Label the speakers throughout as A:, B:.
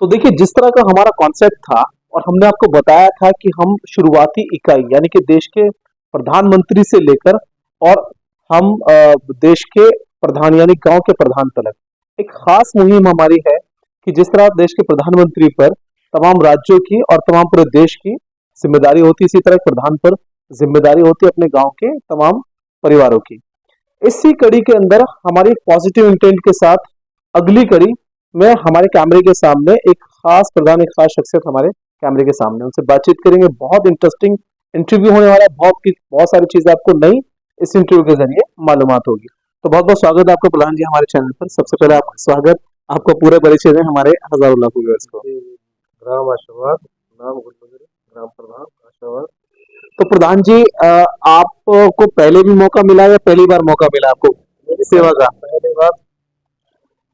A: तो देखिए जिस तरह का हमारा कॉन्सेप्ट था और हमने आपको बताया था कि हम शुरुआती इकाई यानी कि देश के प्रधानमंत्री से लेकर और हम देश के प्रधान यानी गांव के प्रधान तक एक खास मुहिम हमारी है कि जिस तरह देश के प्रधानमंत्री पर तमाम राज्यों की और तमाम पूरे देश की जिम्मेदारी होती है, इसी तरह एक प्रधान पर जिम्मेदारी होती है अपने गांव के तमाम परिवारों की। इसी कड़ी के अंदर हमारी पॉजिटिव इंटेंट के साथ अगली कड़ी में हमारे कैमरे के सामने एक खास प्रधान, एक खास शख्सियत हमारे कैमरे के सामने, उनसे बातचीत करेंगे। बहुत इंटरेस्टिंग इंटरव्यू होने वाला है, बहुत सारी चीजें आपको नई इस इंटरव्यू के जरिए मालूमात होगी। तो बहुत बहुत स्वागत है आपका प्रधान जी हमारे चैनल पर। सबसे पहले आपका स्वागत, आपको पूरे परिचय दें हमारे हजारों लाखों व्यूअर्स को।
B: ग्राम आशावाद, नाम गुलबगरी, ग्राम प्रधान आशावाद।
A: तो प्रधान जी आपको पहले भी मौका मिला या पहली बार मौका मिला आपको सेवा का?
B: पहली बार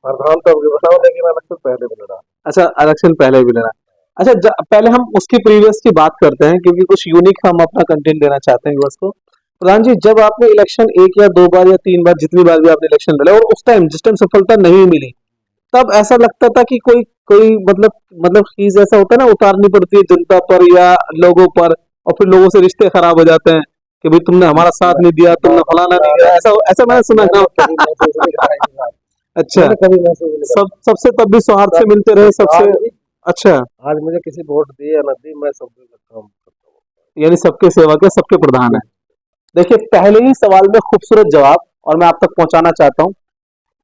B: प्रधान तो अभी बताओ, लेकिन इलेक्शन पहले भी लड़ा।
A: अच्छा, इलेक्शन पहले भी लड़ा। अच्छा, पहले हम उसकी प्रीवियस की बात करते हैं क्योंकि कुछ यूनिक हम अपना कंटेंट देना चाहते हैं व्यूअर्स को। प्रधान जी, जब आपने इलेक्शन एक या दो बार या तीन बार, जितनी बार भी आपने इलेक्शन लड़े और उस टाइम जिस टाइम सफलता नहीं मिली, तब ऐसा लगता था कि कोई कोई मतलब चीज ऐसा होता है ना, उतारनी पड़ती है जनता पर या लोगों पर, और फिर लोगों से रिश्ते खराब हो जाते हैं कि भाई तुमने हमारा साथ नहीं दिया, तुमने फलाना नहीं दिया, ऐसा ऐसा मैंने सुना था। अच्छा,
B: कभी महसूस नहीं
A: सब सबसे तब भी सौहार्द से मिलते रहे सबसे। अच्छा,
B: आज मुझे किसी वोट दिए या न दी, मैं सब काम करता हूँ।
A: यानी सबके सेवा के सबके प्रधान है। देखिए पहले ही सवाल में खूबसूरत जवाब और मैं आप तक पहुंचाना चाहता हूं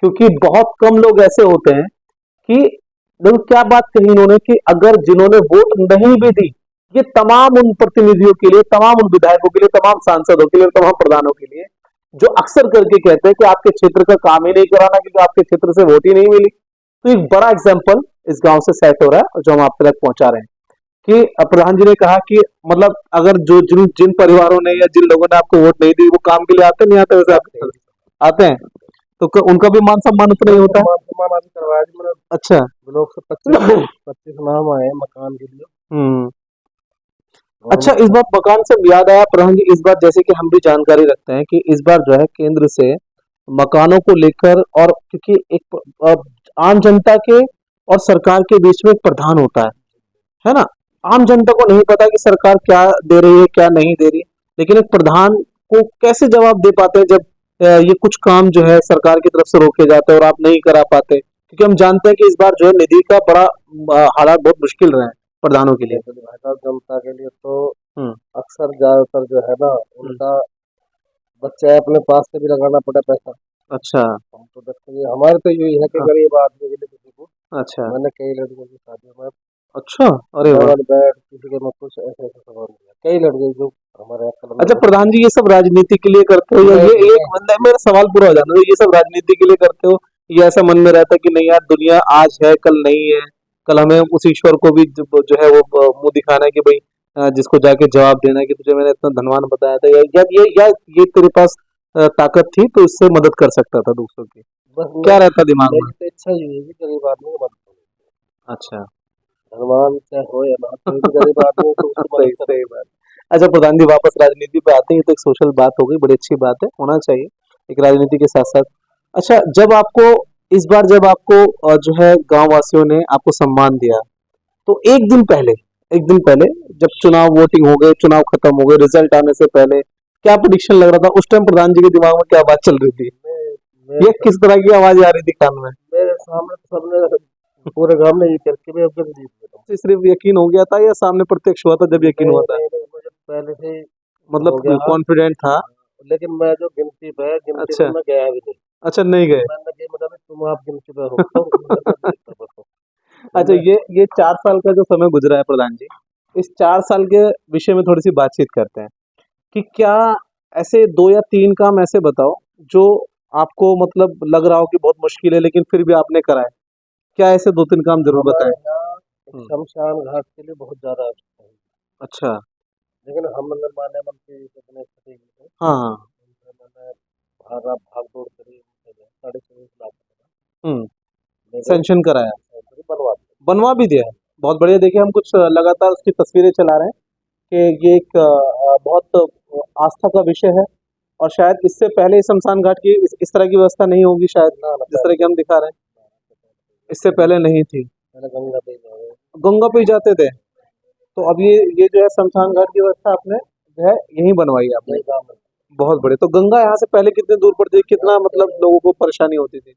A: क्योंकि बहुत कम लोग ऐसे होते हैं कि देखो क्या बात कही इन्होंने कि अगर जिन्होंने वोट नहीं भी दी, ये तमाम उन प्रतिनिधियों के लिए, तमाम उन विधायकों के लिए, तमाम सांसदों के लिए, तमाम प्रधानों के लिए जो अक्सर करके कहते हैं कि आपके क्षेत्र का काम ही नहीं कराना क्योंकि आपके क्षेत्र से वोट ही नहीं मिली। तो एक बड़ा एग्जाम्पल इस गांव से सेट हो रहा है और जो हम आप तक पहुंचा रहे हैं कि प्रधान जी ने कहा कि मतलब अगर जो जिन जिन परिवारों ने या जिन लोगों ने आपको वोट नहीं दी वो काम के लिए आते नहीं आते, वैसे आते हैं तो उनका भी मान सम्मान उतना ही होता है।
B: सम्मान आदि करवाया जी मैंने।
A: अच्छा।
B: ब्लॉक से 25 नाम आए मकान के लिए।
A: अच्छा, इस बार मकान से याद आया प्रधान जी, इस बार जैसे कि हम भी जानकारी रखते हैं कि इस बार जो है केंद्र से मकानों को लेकर, और क्योंकि एक आम जनता के और सरकार के बीच में एक प्रधान होता है ना। आम जनता को नहीं पता कि सरकार क्या दे रही है क्या नहीं दे रही, लेकिन एक प्रधान को कैसे जवाब दे पाते हैं जब ये कुछ काम जो है सरकार की तरफ से रोके जाते हैं और आप नहीं करा पाते, क्योंकि हम जानते हैं कि इस बार जो है निधि का बड़ा हालात बहुत मुश्किल रहे हैं प्रधानों के लिए।
B: जनता के लिए तो अक्सर ज्यादातर जो है ना उनका बच्चे अपने पास से भी लगाना पड़े पैसा।
A: अच्छा,
B: हम तो देखते हैं, हमारे तो यही है कि गरीब आदमी के लिए किसी को।
A: अच्छा,
B: मैंने कई लड़कियों की शादी में
A: अच्छा, अरे वाह,
B: बैठ किसी के में कुछ ऐसे ऐसे सामान दिया, कई लड़के जो हमारे
A: अच्छा प्रधान जी, ये सब राजनीति के लिए करते हो या ये एक मतलब मेरा सवाल पूरा हो जाना, ये सब राजनीति के लिए करते हो या ऐसा मन में रहता है कि नहीं यार दुनिया आज है कल नहीं है, कल हमें उस ईश्वर को भी जो है वो मुंह दिखाना है कि भाई जिसको जाके जवाब देना है कि तुझे मैंने इतना धनवान बताया था या ये तेरे पास ताकत थी तो इससे मदद कर सकता था दूसरों की, क्या रहता दिमाग में?
B: तो इच्छा ही है कि गरीब आदमी की मदद करो।
A: अच्छा,
B: धनवान चाहे हो या ना, कोई भी गरीब आदमी को
A: सही सही बात। अच्छा प्रधान जी, वापस राजनीति पे आते हैं, तो एक सोशल बात हो गई, बड़ी अच्छी बात है, होना चाहिए एक राजनीति के साथ साथ। अच्छा, जब आपको इस बार जब आपको जो है गांव वासियों ने आपको सम्मान दिया, तो एक दिन पहले जब चुनाव वोटिंग हो गए, चुनाव खत्म हो गए, रिजल्ट आने से पहले क्या प्रेडिक्शन लग रहा था उस टाइम? प्रधान जी के दिमाग में क्या बात चल रही थी? ये किस तरह की आवाज आ रही थी कान में?
B: मेरे सामने तो सबने पूरे गांव में ये करके मैं अपने जीत गया।
A: सिर्फ यकीन हो गया था या सामने प्रत्यक्ष हुआ था जब यकीन हुआ था?
B: मुझे पहले से
A: मतलब कॉन्फिडेंट था?
B: लेकिन मैं जो गिनती पे
A: अच्छा,
B: में गया भी नहीं।
A: अच्छा नहीं गए?
B: मैंने कहा मतलब तुम आप गिनती पे हो।
A: अच्छा, ये 4 साल का जो समय गुजरा है प्रधान जी, इस 4 साल के विषय में थोड़ी सी बातचीत करते हैं कि क्या ऐसे 2 या 3 काम ऐसे बताओ जो आपको मतलब लग रहा हो कि बहुत मुश्किल है लेकिन फिर भी आपने कराए, क्या ऐसे 2-3 काम जरूर बताएं।
B: शमशान घाट के लिए बहुत ज्यादा आवश्यकता है।
A: अच्छा,
B: लेकिन हम माने मंत्री जितने
A: हाँ हाँ,
B: मैंने भाग दौड़ करी, 24.5 लाख
A: सेंशन कराया,
B: बनवा
A: बनवा भी दिया है, बहुत बढ़िया। देखिए हम कुछ लगातार उसकी तस्वीरें चला रहे हैं कि ये एक बहुत आस्था का विषय है और शायद इससे पहले शमशान घाट की इस तरह की व्यवस्था नहीं होगी शायद, जिस तरह की हम दिखा रहे हैं इससे पहले नहीं थी।
B: पहले गंगा पे जाओ।
A: गंगा पे ही जाते थे। तो अब ये जो है शमशान घाट की व्यवस्था आपने जो है यहीं बनवाई है आपने।
B: यही काम है।
A: बहुत बड़े। तो गंगा यहाँ से पहले कितने दूर पड़ती थी, कितना मतलब लोगों को परेशानी होती थी?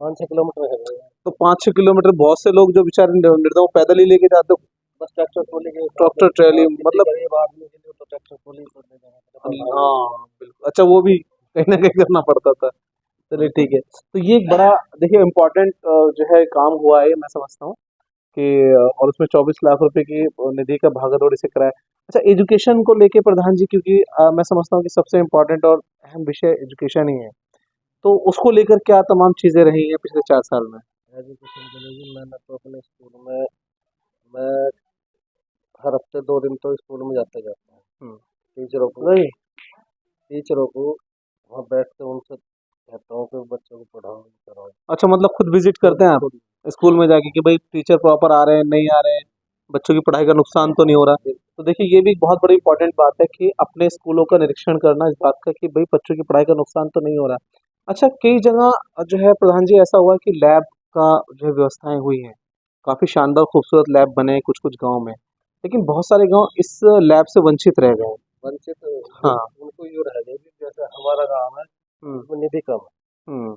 B: 5-6 किलोमीटर है वो।
A: तो 5-6 किलोमीटर बहुत से लोग जो बेचारे निर्धन पैदल ही लेके जाते।
B: बस ट्रैक्टर ट्रॉली के
A: ट्रैक्टर ट्रैली मतलब
B: गरीब आदमी के लिए तो ट्रैक्टर ट्रॉली कर देना है।
A: हाँ बिल्कुल। अच्छा वो भी कहीं ना कहीं करना पड़ता था। चलिए ठीक है। तो ये एक बड़ा देखिए इम्पोर्टेंट जो है काम हुआ है, मैं समझता हूँ कि और उसमें 24 लाख रुपए की निधि का भागदौड़ इसे कराया। अच्छा एजुकेशन को लेके प्रधान जी, क्योंकि मैं समझता हूँ कि सबसे इम्पोर्टेंट और अहम विषय एजुकेशन ही है, तो उसको लेकर क्या तमाम चीजें रही हैं पिछले 4 साल में?
B: एजुकेशन के लिए भी मैंने तो अपने स्कूल में, मैं हर हफ्ते 2 दिन तो स्कूल में जाते जाता हूँ।
A: हम्म,
B: टीचरों
A: वही।
B: को वहाँ बैठ के उनसे कहता हूँ कि बच्चों को पढ़ाओ कराओ।
A: अच्छा मतलब खुद विजिट करते हैं आप
B: खुद
A: स्कूल में जाके कि भाई टीचर प्रॉपर आ रहे हैं नहीं आ रहे हैं, बच्चों की पढ़ाई का नुकसान तो नहीं हो रहा? तो देखिए ये भी एक बहुत बड़ी इंपॉर्टेंट बात है कि अपने स्कूलों का निरीक्षण करना इस बात का कि भाई बच्चों की पढ़ाई का नुकसान तो नहीं हो रहा। अच्छा कई जगह जो है प्रधान जी ऐसा हुआ कि लैब का जो है व्यवस्थाएं हुई हैं, काफी शानदार खूबसूरत लैब बने हैं कुछ कुछ गाँव में, लेकिन बहुत सारे गाँव इस लैब से वंचित रह गए हैं।
B: वंचित
A: हाँ।
B: उनको यूँ रह गए कि जैसे हमारा गाँव है,
A: हम्म
B: उसमें निधि कम है,
A: हम्म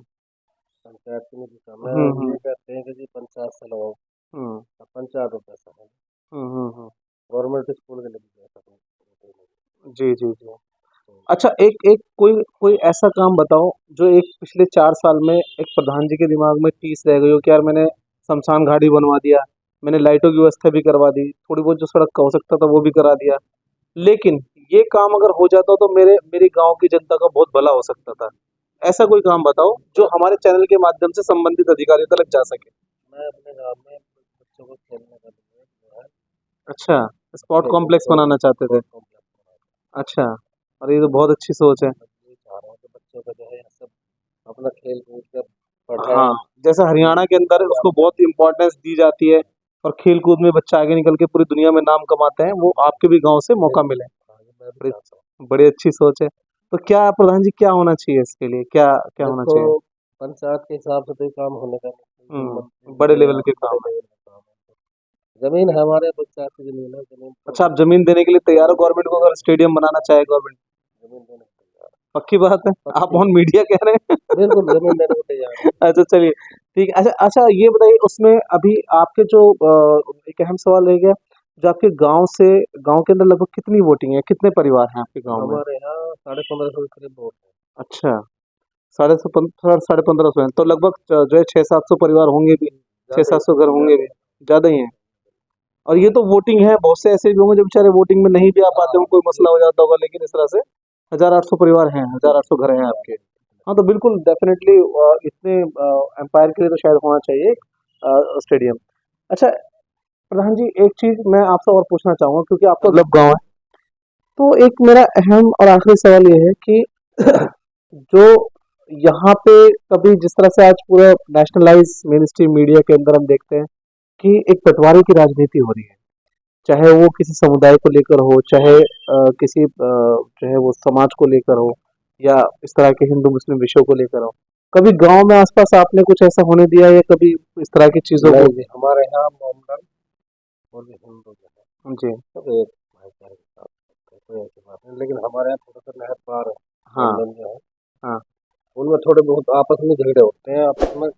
B: पंचायत की निधि कम है,
A: हम्म
B: और
A: हम्म
B: ये कहते हैं कि जी पंचायत से लगाओ।
A: हम्म
B: अब पंचायत में पैसा है,
A: हम्म।
B: गवर्नमेंट स्कूल के लिए भी पैसा नहीं।
A: जी जी जी।
B: तो
A: अच्छा एक एक कोई कोई ऐसा काम बताओ जो एक पिछले 4 साल में एक प्रधान जी के दिमाग में टीस रह गई हो कि यार मैंने शमशान घाटी बनवा दिया, मैंने लाइटों की व्यवस्था भी करवा दी, थोड़ी बहुत जो सड़क का हो सकता था वो भी करा दिया, लेकिन ये काम अगर हो जाता तो मेरी गांव की जनता का बहुत भला हो सकता था। ऐसा कोई काम बताओ जो हमारे चैनल के माध्यम से संबंधित अधिकारियों तक जा सके।
B: मैं अपने गाँव में बच्चों को खेलने का जो है
A: अच्छा स्पोर्ट कॉम्प्लेक्स बनाना चाहते थे?
B: स्पोर्ट कॉम्प्लेक्स बना
A: अच्छा। और ये तो बहुत अच्छी सोच है।
B: मैं यही चाह रहा हूँ कि बच्चों का जो है सब अपना खेल कूद कर
A: हाँ
B: पढ़ाएं।
A: जैसा हरियाणा के अंदर उसको बहुत इंपॉर्टेंस दी जाती है और खेल कूद में बच्चा आगे निकल के पूरी दुनिया में नाम कमाते हैं, वो आपके भी गांव से मौका मिले।
B: मैं भी
A: बड़ी
B: चाहता हूँ।
A: बड़ी अच्छी सोच है। तो क्या प्रधान जी क्या होना चाहिए इसके लिए, क्या क्या होना
B: देखो
A: चाहिए?
B: पंचायत के हिसाब से तो ये काम होने का नहीं,
A: बड़े
B: मंत्री
A: लेवल
B: या
A: के
B: बड़े
A: काम है।
B: लेवल का काम है। जमीन है हमारे पंचायत की, जमीन है, जमीन तो
A: अच्छा आप जमीन देने के लिए तैयार हो गवर्नमेंट को, अगर स्टेडियम बनाना चाहे गवर्नमेंट?
B: जमीन देने को तैयार
A: पक्की बात है? आप
B: पक्की
A: ऑन मीडिया कह रहे हैं।
B: बिल्कुल जमीन देने को तैयार है।
A: अच्छा चलिए ठीक है। अच्छा अच्छा ये बताइए उसमें अभी आपके जो एक अहम सवाल रह गया, जो आपके गांव के अंदर लगभग कितनी वोटिंग है, कितने परिवार हैं आपके गांव में?
B: हमारे यहाँ 1550 के करीब वोट है।
A: अच्छा 1550 हैं, तो लगभग जो है 600-700 परिवार होंगे भी, छः
B: ज्यादा ही
A: सात सौ घर होंगे भी, ज़्यादा ही हैं। और ये तो वोटिंग है, बहुत से ऐसे भी होंगे जो बेचारे वोटिंग में नहीं भी आ पाते हों, कोई मसला हो जाता होगा, लेकिन इस तरह से 1800 परिवार हैं, 1800 घर हैं आपके। हाँ तो बिल्कुल डेफिनेटली इतने एम्पायर के लिए तो शायद होना चाहिए स्टेडियम। अच्छा प्रधान जी एक चीज मैं आपसे और पूछना चाहूंगा क्योंकि आपका मतलब गांव है, तो एक मेरा अहम और आखिरी सवाल ये है कि जो यहाँ पे कभी जिस तरह से आज पूरा नेशनलाइज मेन स्ट्रीम मीडिया के अंदर हम देखते हैं कि एक बंटवारे की राजनीति हो रही है, चाहे वो किसी समुदाय को लेकर हो, चाहे किसी जो है वो समाज को लेकर हो, या इस तरह के हिंदू मुस्लिम विषयों को लेकर हो, कभी गांव में आसपास आपने कुछ ऐसा होने दिया या कभी इस तरह की चीजों
B: नहीं
A: को?
B: जी, हमारे यहाँ मोमडन और भी हिंदू जो है
A: जी।
B: सब एक भाईचारे के साथ रहते हैं, कोई ऐसी बात नहीं। लेकिन हमारे यहाँ थोड़ा सा नहर पार है,
A: हाँ
B: मोमडन जो है
A: हाँ।
B: उनमें थोड़े बहुत आपस में झगड़े होते हैं आपस में।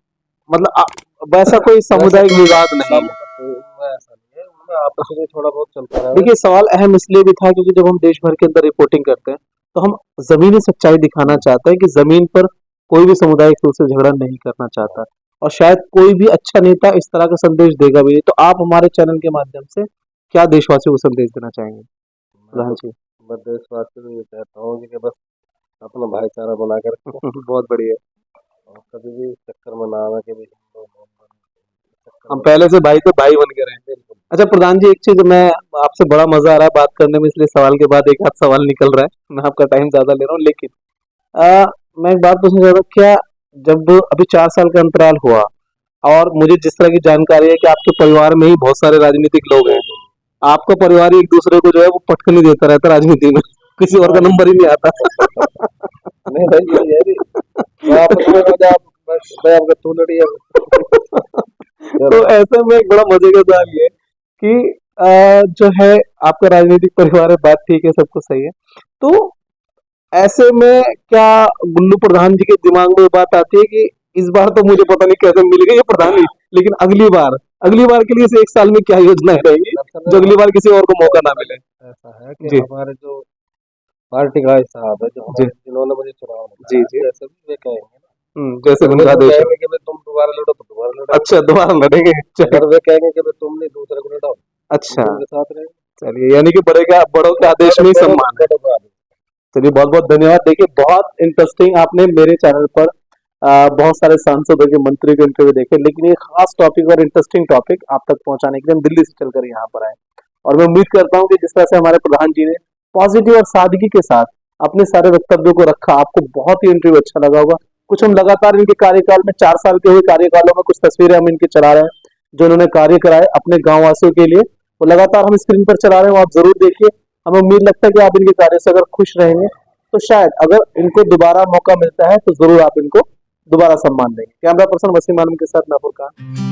A: मतलब वैसा कोई
B: वैसे
A: सामुदायिक
B: कोई
A: विवाद नहीं है?
B: उनमें ऐसा नहीं है, उनमें आपस में थोड़ा बहुत चलता रहा है।
A: देखिए सवाल अहम इसलिए भी था क्योंकि जब हम देश भर के अंदर रिपोर्टिंग करते हैं तो हम जमीनी सच्चाई दिखाना चाहते हैं कि जमीन पर कोई भी सामुदायिक रूप से झगड़ा नहीं करना चाहता, और शायद कोई भी अच्छा नेता इस तरह का संदेश देगा भी नहीं। तो आप हमारे चैनल के माध्यम से क्या देशवासियों को संदेश देना चाहेंगे
B: मैं
A: प्रधान
B: तो
A: जी?
B: मैं देशवासियों को ये कहता हूँ कि बस अपना भाईचारा बना के रखो,
A: बहुत बढ़िया।
B: और कभी भी इस चक्कर में ना आना कि भी हिंदू मुसलमान इस चक्कर
A: हम
B: में
A: पहले से भाई बन के रहे हैं।
B: बिल्कुल।
A: अच्छा प्रधान जी एक चीज मैं आपसे बड़ा मजा आ रहा है बात करने में, इसलिए सवाल के बाद एक आध सवाल निकल रहा है, मैं आपका टाइम ज्यादा ले रहा हूँ, लेकिन मैं एक बात पूछना चाह रहा हूँ, क्या जब अभी 4 साल का अंतराल हुआ और मुझे जिस तरह की जानकारी है कि आपके परिवार में ही बहुत सारे राजनीतिक लोग हैं, आपका परिवार ही एक दूसरे को जो है वो पटकनी देता रहता है राजनीति में, किसी और का
B: हाँ
A: नंबर ही नहीं आता।
B: नहीं भाई यही है जी, वो आपस में मजा, बस मैं आपका तू लड़ी अब।
A: तो ऐसे में एक बड़ा मजे का सवाल ये है कि जो है आपका राजनीतिक परिवार है, बात ठीक है, सब कुछ सही है। तो ऐसे में क्या गुल्लू प्रधान जी के दिमाग में बात आती है कि इस बार तो मुझे पता नहीं कैसे मिल गई ये प्रधानी, लेकिन अगली बार के लिए इस एक साल में क्या योजनाएं रहेंगी जो अगली बार किसी और को मौका ना मिले?
B: ऐसा है कि
A: जी
B: हमारे जो पार्टी का साहब है, जो
A: जी
B: जिन्होंने मुझे चुनाव
A: जी
B: लड़ाया,
A: जी।
B: जैसे भी वे कहेंगे ना,
A: जैसे
B: अगर
A: उनका
B: वो
A: आदेश है।
B: कहेंगे कि भाई तुम दोबारा लड़ो तो दोबारा लड़ेंगे,
A: अच्छा, दोबारा लड़ेंगे? चलिए।
B: अगर वे कहेंगे कि भाई तुम नहीं दूसरे को लड़ाओ, हम
A: अच्छा,
B: तो उनके साथ रहेंगे।
A: चलिए, यानी कि बड़ों के आदेश में ही
B: बड़ों
A: सम्मान है।
B: बड़ों का आदेश।
A: चलिए, बहुत बहुत धन्यवाद। देखिए, बहुत इंटरेस्टिंग आपने मेरे चैनल पर बहुत सारे सांसदों के, मंत्री के इंटरव्यू देखे, लेकिन ये खास टॉपिक और इंटरेस्टिंग टॉपिक आप तक पहुंचाने के लिए हम दिल्ली से चलकर यहाँ पर आए। और मैं उम्मीद करता हूँ कि जिस तरह से हमारे प्रधान जी ने पॉजिटिव और सादगी के साथ अपने सारे वक्तव्यों को रखा, आपको बहुत ही इंटरव्यू अच्छा लगा होगा। कुछ हम लगातार इनके कार्यकाल में, 4 साल के हुए कार्यकालों में कुछ तस्वीरें हम इनके चला रहे हैं, जो उन्होंने कार्य कराए अपने गांव वासियों के लिए, वो लगातार हम स्क्रीन पर चला रहे हैं, वो आप जरूर देखिए। हमें उम्मीद लगता है कि आप इनके कार्य से अगर खुश रहेंगे तो शायद अगर इनको दोबारा मौका मिलता है तो जरूर आप इनको दोबारा सम्मान देंगे। कैमरा पर्सन वसीम आलम के साथ मैं फुरकान।